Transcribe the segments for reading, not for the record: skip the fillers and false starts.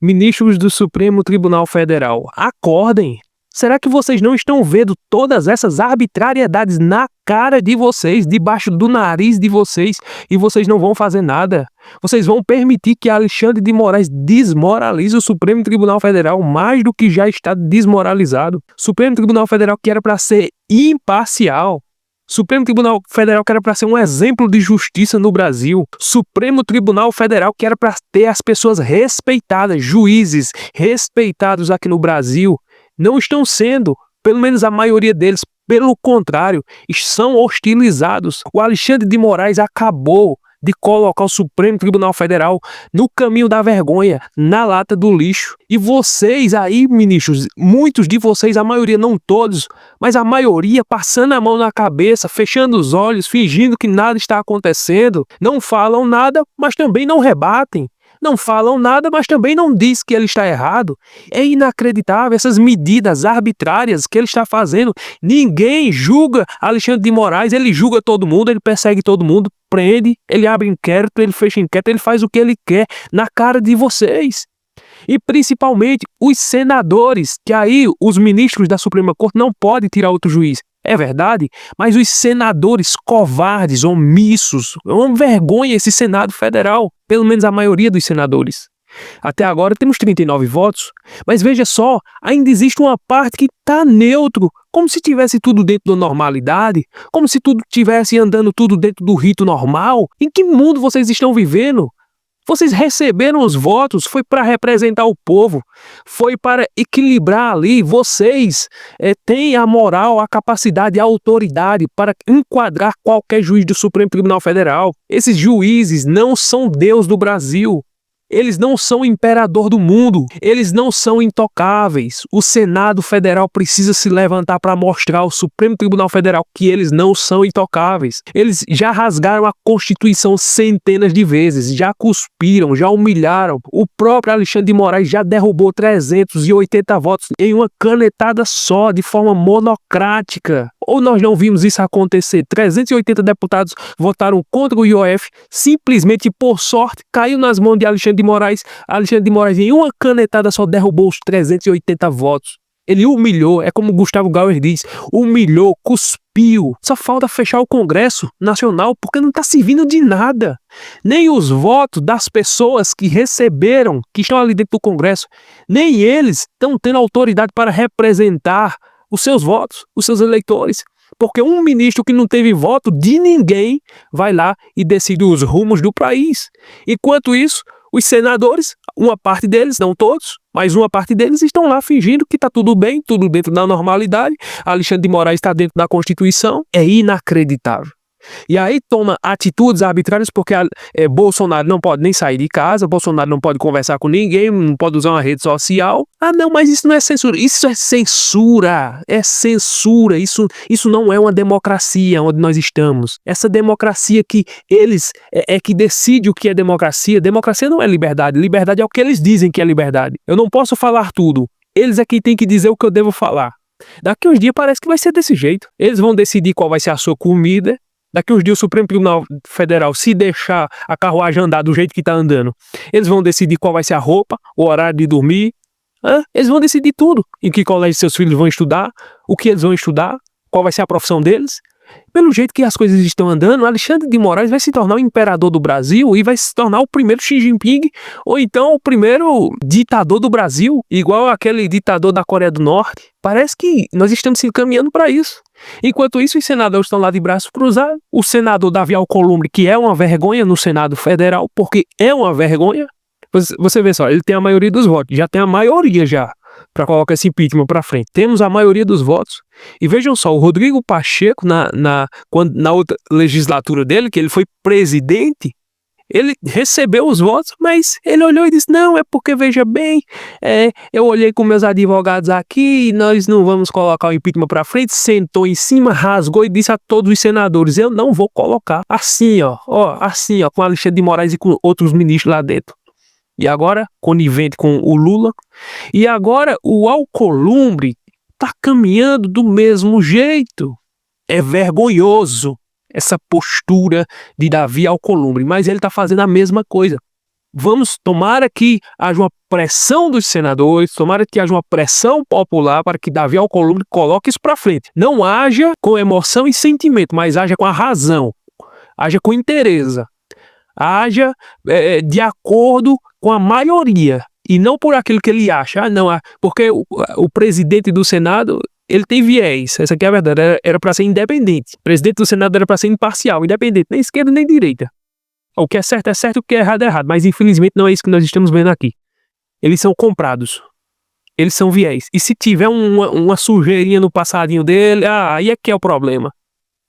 Ministros do Supremo Tribunal Federal, acordem! Será que vocês não estão vendo todas essas arbitrariedades na cara de vocês, debaixo do nariz de vocês, e vocês não vão fazer nada? Vocês vão permitir que Alexandre de Moraes desmoralize o Supremo Tribunal Federal mais do que já está desmoralizado. Supremo Tribunal Federal que era para ser imparcial. Supremo Tribunal Federal que era para ser um exemplo de justiça no Brasil. Supremo Tribunal Federal que era para ter as pessoas respeitadas, juízes respeitados aqui no Brasil. Não estão sendo, pelo menos a maioria deles, pelo contrário, são hostilizados. O Alexandre de Moraes acabou de colocar o Supremo Tribunal Federal no caminho da vergonha, na lata do lixo. E vocês aí, ministros, muitos de vocês, a maioria, não todos, mas a maioria passando a mão na cabeça, fechando os olhos, fingindo que nada está acontecendo, não falam nada, mas também não rebatem. Não falam nada, mas também não diz que ele está errado. É inacreditável essas medidas arbitrárias que ele está fazendo. Ninguém julga Alexandre de Moraes, ele julga todo mundo, ele persegue todo mundo, prende, ele abre inquérito, ele fecha inquérito, ele faz o que ele quer na cara de vocês. E principalmente os senadores, que aí os ministros da Suprema Corte não podem tirar outro juiz. É verdade, mas os senadores covardes, omissos, é uma vergonha esse Senado Federal, pelo menos a maioria dos senadores. Até agora temos 39 votos, mas veja só, ainda existe uma parte que está neutro, como se tivesse tudo dentro da normalidade, como se tudo tivesse andando tudo dentro do rito normal. Em que mundo vocês estão vivendo? Vocês receberam os votos, foi para representar o povo, foi para equilibrar ali. Vocês têm a moral, a capacidade, a autoridade para enquadrar qualquer juiz do Supremo Tribunal Federal. Esses juízes não são Deus do Brasil. Eles não são o imperador do mundo, eles não são intocáveis. O Senado Federal precisa se levantar para mostrar ao Supremo Tribunal Federal que eles não são intocáveis. Eles já rasgaram a Constituição centenas de vezes, já cuspiram, já humilharam. O próprio Alexandre de Moraes já derrubou 380 votos em uma canetada só, de forma monocrática. Ou nós não vimos isso acontecer? 380 deputados votaram contra o IOF, simplesmente por sorte, caiu nas mãos de Alexandre de Moraes. Alexandre de Moraes, em uma canetada só, derrubou os 380 votos. Ele humilhou, é como Gustavo Gauer diz, humilhou, cuspiu. Só falta fechar o Congresso Nacional, porque não está servindo de nada. Nem os votos das pessoas que receberam, que estão ali dentro do Congresso, nem eles estão tendo autoridade para representar os seus votos, os seus eleitores. Porque um ministro que não teve voto de ninguém vai lá e decide os rumos do país. Enquanto isso, os senadores, uma parte deles, não todos, mas uma parte deles estão lá fingindo que está tudo bem, tudo dentro da normalidade. Alexandre de Moraes está dentro da Constituição. É inacreditável. E aí toma atitudes arbitrárias porque Bolsonaro não pode nem sair de casa, Bolsonaro não pode conversar com ninguém, não pode usar uma rede social. Ah não, mas isso não é censura, isso é censura, isso não é uma democracia onde nós estamos. Essa democracia que eles que decide o que é democracia não é liberdade, liberdade é o que eles dizem que é liberdade. Eu não posso falar tudo, eles é quem tem que dizer o que eu devo falar. Daqui uns dias parece que vai ser desse jeito, eles vão decidir qual vai ser a sua comida. Daqui uns dias o Supremo Tribunal Federal, se deixar a carruagem andar do jeito que está andando, eles vão decidir qual vai ser a roupa, o horário de dormir. Eles vão decidir tudo. Em que colégio seus filhos vão estudar, o que eles vão estudar, qual vai ser a profissão deles. Pelo jeito que as coisas estão andando, Alexandre de Moraes vai se tornar o imperador do Brasil e vai se tornar o primeiro Xi Jinping, ou então o primeiro ditador do Brasil, igual aquele ditador da Coreia do Norte. Parece que nós estamos se encaminhando para isso. Enquanto isso, os senadores estão lá de braços cruzados. O senador Davi Alcolumbre, que é uma vergonha no Senado Federal, porque é uma vergonha. Você vê só, ele tem a maioria dos votos, já tem a maioria já para colocar esse impeachment para frente. Temos a maioria dos votos. E vejam só, o Rodrigo Pacheco, na outra legislatura dele, que ele foi presidente, ele recebeu os votos, mas ele olhou e disse, não, é porque, veja bem, eu olhei com meus advogados aqui e nós não vamos colocar o impeachment para frente. Sentou em cima, rasgou e disse a todos os senadores, eu não vou colocar. Assim, assim, com Alexandre de Moraes e com outros ministros lá dentro. E agora, conivente com o Lula. E agora, o Alcolumbre está caminhando do mesmo jeito. É vergonhoso essa postura de Davi Alcolumbre, mas ele está fazendo a mesma coisa. Tomara que haja uma pressão dos senadores, tomara que haja uma pressão popular para que Davi Alcolumbre coloque isso para frente. Não haja com emoção e sentimento, mas haja com a razão, haja com interesse, haja de acordo com a maioria e não por aquilo que ele acha. Não, porque o presidente do Senado, ele tem viés, essa aqui é a verdade, era para ser independente. O presidente do Senado era para ser imparcial, independente, nem esquerda nem direita. O que é certo, o que é errado, mas infelizmente não é isso que nós estamos vendo aqui. Eles são comprados, eles são viés. E se tiver uma sujeirinha no passadinho dele, aí é que é o problema.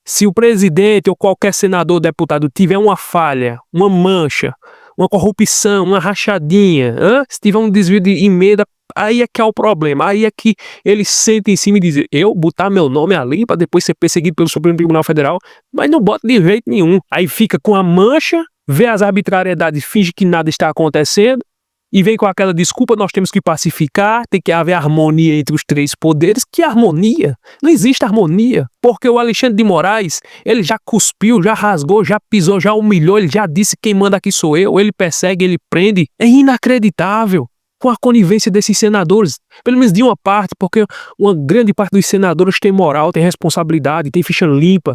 Se o presidente ou qualquer senador ou deputado tiver uma falha, uma mancha, uma corrupção, uma rachadinha, se tiver um desvio de emenda, aí é que é o problema. Aí é que eles sentem em cima e dizem, eu botar meu nome ali para depois ser perseguido pelo Supremo Tribunal Federal, mas não bota de jeito nenhum. Aí fica com a mancha, vê as arbitrariedades, finge que nada está acontecendo e vem com aquela desculpa, nós temos que pacificar, tem que haver harmonia entre os três poderes. Que harmonia? Não existe harmonia, porque o Alexandre de Moraes, ele já cuspiu, já rasgou, já pisou, já humilhou, ele já disse quem manda aqui sou eu, ele persegue, ele prende. É inacreditável com a conivência desses senadores, pelo menos de uma parte, porque uma grande parte dos senadores tem moral, tem responsabilidade, tem ficha limpa,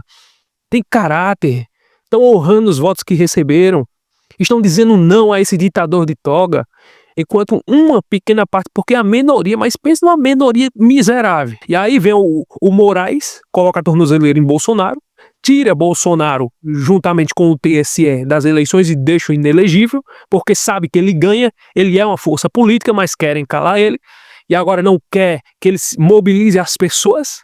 tem caráter, estão honrando os votos que receberam, estão dizendo não a esse ditador de toga, enquanto uma pequena parte, porque é a minoria, mas pensa numa minoria miserável. E aí vem o Moraes, coloca a tornozeleira em Bolsonaro, tira Bolsonaro juntamente com o TSE das eleições e deixa o inelegível, porque sabe que ele ganha, ele é uma força política, mas querem calar ele, e agora não quer que ele mobilize as pessoas,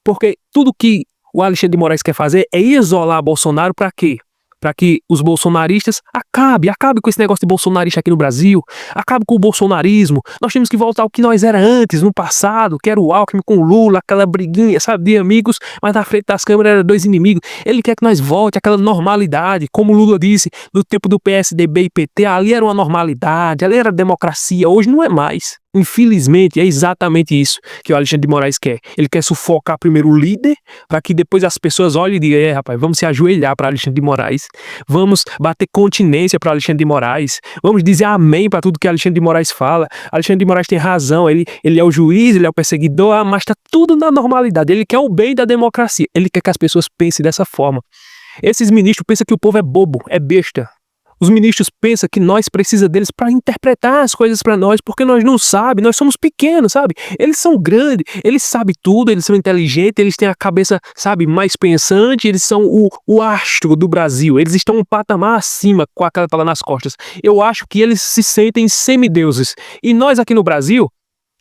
porque tudo que o Alexandre de Moraes quer fazer é isolar Bolsonaro para quê? Para que os bolsonaristas acabe com esse negócio de bolsonarista aqui no Brasil, acabe com o bolsonarismo. Nós temos que voltar ao que nós era antes, no passado, que era o Alckmin com o Lula, aquela briguinha, sabe, de amigos, mas na frente das câmeras eram dois inimigos. Ele quer que nós volte àquela normalidade, como o Lula disse, no tempo do PSDB e PT, ali era uma normalidade, ali era democracia, hoje não é mais. Infelizmente, é exatamente isso que o Alexandre de Moraes quer. Ele quer sufocar primeiro o líder, para que depois as pessoas olhem e digam, rapaz, vamos se ajoelhar para Alexandre de Moraes, vamos bater continência para Alexandre de Moraes, vamos dizer amém para tudo que Alexandre de Moraes fala. Alexandre de Moraes tem razão, ele é o juiz, ele é o perseguidor, mas está tudo na normalidade. Ele quer o bem da democracia, ele quer que as pessoas pensem dessa forma. Esses ministros pensam que o povo é bobo, é besta. Os ministros pensam que nós precisamos deles para interpretar as coisas para nós, porque nós não sabemos, nós somos pequenos, sabe? Eles são grandes, eles sabem tudo, eles são inteligentes, eles têm a cabeça, sabe, mais pensante, eles são o astro do Brasil, eles estão um patamar acima com aquela tala nas costas. Eu acho que eles se sentem semideuses. E nós aqui no Brasil,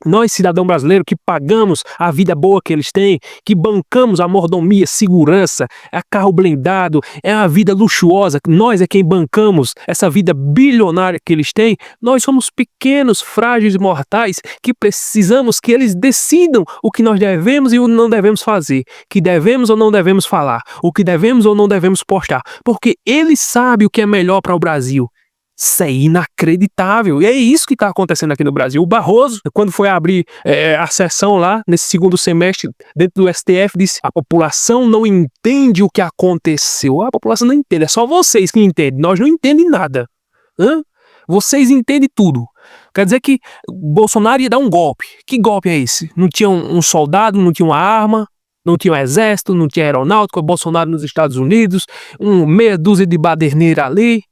nós, cidadão brasileiro, que pagamos a vida boa que eles têm, que bancamos a mordomia, segurança, a carro blindado, é a vida luxuosa, nós é quem bancamos essa vida bilionária que eles têm, nós somos pequenos, frágeis e mortais, que precisamos que eles decidam o que nós devemos e o que não devemos fazer, que devemos ou não devemos falar, o que devemos ou não devemos postar, porque eles sabem o que é melhor para o Brasil. Isso é inacreditável. E é isso que está acontecendo aqui no Brasil. O Barroso, quando foi abrir a sessão lá, nesse segundo semestre, dentro do STF, disse: a população não entende o que aconteceu. A população não entende, é só vocês que entendem. Nós não entendemos nada. Vocês entendem tudo. Quer dizer que Bolsonaro ia dar um golpe. Que golpe é esse? Não tinha um soldado, não tinha uma arma, não tinha um exército, não tinha aeronáutica, Bolsonaro nos Estados Unidos, meia dúzia de baderneira ali.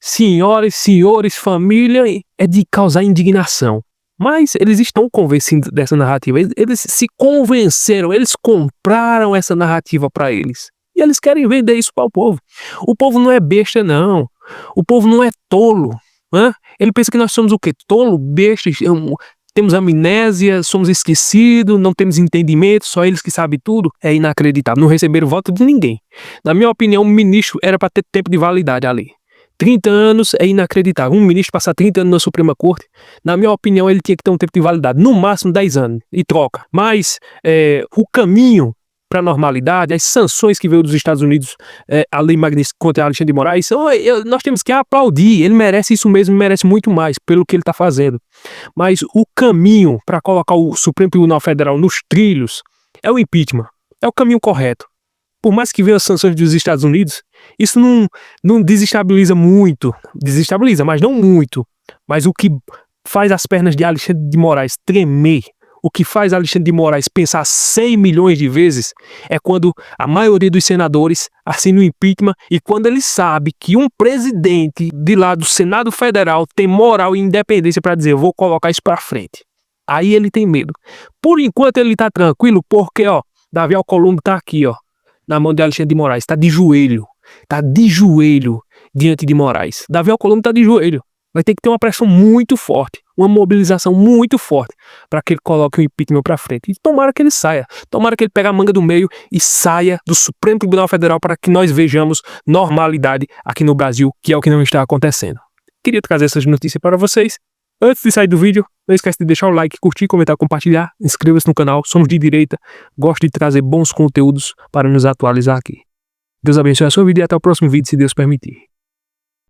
Senhoras, senhores, família, é de causar indignação. Mas eles estão convencidos dessa narrativa. Eles se convenceram, eles compraram essa narrativa para eles. E eles querem vender isso para o povo. O povo não é besta, não. O povo não é tolo. Ele pensa que nós somos o quê? Tolo, besta, temos amnésia, somos esquecidos, não temos entendimento, só eles que sabem tudo. É inacreditável. Não receberam voto de ninguém. Na minha opinião, o ministro era para ter tempo de validade ali. 30 anos é inacreditável. Um ministro passar 30 anos na Suprema Corte, na minha opinião, ele tinha que ter um tempo de validade, no máximo 10 anos, e troca. Mas o caminho para a normalidade, as sanções que veio dos Estados Unidos, a lei Magnitsky contra Alexandre de Moraes, nós temos que aplaudir. Ele merece isso mesmo, merece muito mais pelo que ele está fazendo. Mas o caminho para colocar o Supremo Tribunal Federal nos trilhos é o impeachment. É o caminho correto. por mais que venham as sanções dos Estados Unidos, isso não desestabiliza muito. Desestabiliza, mas não muito. Mas o que faz as pernas de Alexandre de Moraes tremer, o que faz Alexandre de Moraes pensar 100 milhões de vezes, é quando a maioria dos senadores assina o impeachment e quando ele sabe que um presidente de lá do Senado Federal tem moral e independência para dizer, eu vou colocar isso para frente. Aí ele tem medo. Por enquanto ele tá tranquilo porque, ó, Davi Alcolumbre tá aqui, ó, na mão de Alexandre de Moraes, tá de joelho diante de Moraes. Davi Alcolumbre tá de joelho. Vai ter que ter uma pressão muito forte, uma mobilização muito forte para que ele coloque o impeachment para frente. E tomara que ele saia, tomara que ele pegue a manga do meio e saia do Supremo Tribunal Federal para que nós vejamos normalidade aqui no Brasil, que é o que não está acontecendo. Queria trazer essas notícias para vocês. Antes de sair do vídeo, não esquece de deixar o like, curtir, comentar, compartilhar. Inscreva-se no canal, somos de direita, gosto de trazer bons conteúdos para nos atualizar aqui. Deus abençoe a sua vida e até o próximo vídeo, se Deus permitir.